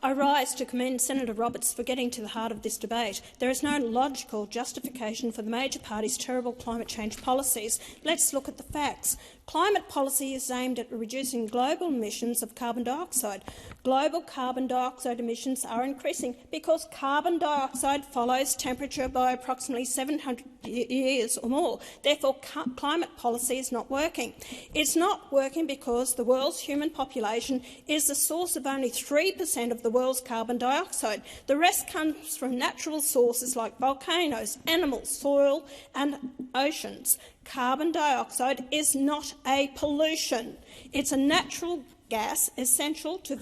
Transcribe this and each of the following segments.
I rise to commend Senator Roberts for getting to the heart of this debate. There is no logical justification for the major party's terrible climate change policies. Let's look at the facts. Climate policy is aimed at reducing global emissions of carbon dioxide. Global carbon dioxide emissions are increasing because carbon dioxide follows temperature by approximately 700 years or more. Therefore, climate policy is not working. It's not working because the world's human population is the source of only 3% of the world's carbon dioxide. The rest comes from natural sources like volcanoes, animals, soil and oceans. Carbon dioxide is not a pollution. It's a natural gas essential to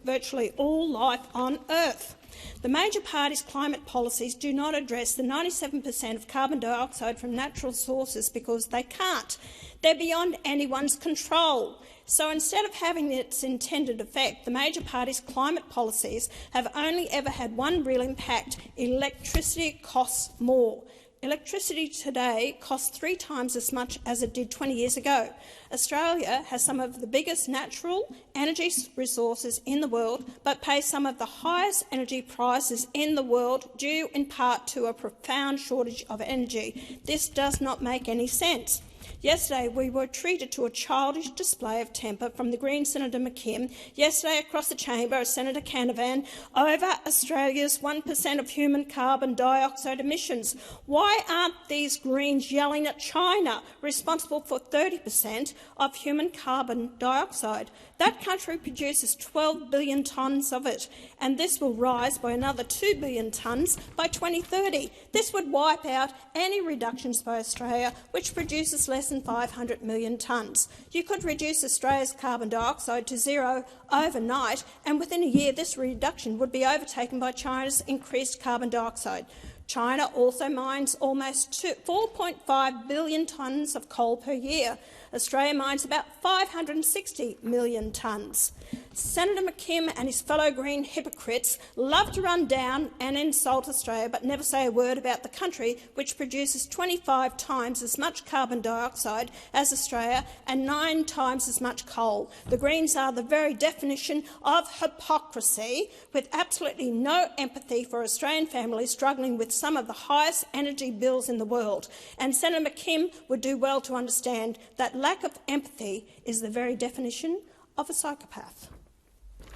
virtually all life on Earth. The major parties' climate policies do not address the 97% of carbon dioxide from natural sources because they can't. They're beyond anyone's control. So instead of having its intended effect, the major parties' climate policies have only ever had one real impact: electricity costs more. Electricity today costs 3 times as much as it did 20 years ago. Australia has some of the biggest natural energy resources in the world, but pays some of the highest energy prices in the world, due in part to a profound shortage of energy. This does not make any sense. Yesterday, we were treated to a childish display of temper from the Green Senator McKim. Yesterday, across the chamber, Senator Canavan over Australia's 1% of human carbon dioxide emissions. Why aren't these Greens yelling at China, responsible for 30% of human carbon dioxide? That country produces 12 billion tonnes of it, and this will rise by another 2 billion tonnes by 2030. This would wipe out any reductions by Australia, which produces less than 500 million tonnes. You could reduce Australia's carbon dioxide to zero overnight, and within a year this reduction would be overtaken by China's increased carbon dioxide. China also mines almost 4.5 billion tonnes of coal per year. Australia mines about 560 million tonnes. Senator McKim and his fellow Green hypocrites love to run down and insult Australia but never say a word about the country which produces 25 times as much carbon dioxide as Australia and 9 times as much coal. The Greens are the very definition of hypocrisy, with absolutely no empathy for Australian families struggling with some of the highest energy bills in the world. And Senator McKim would do well to understand that lack of empathy is the very definition of a psychopath.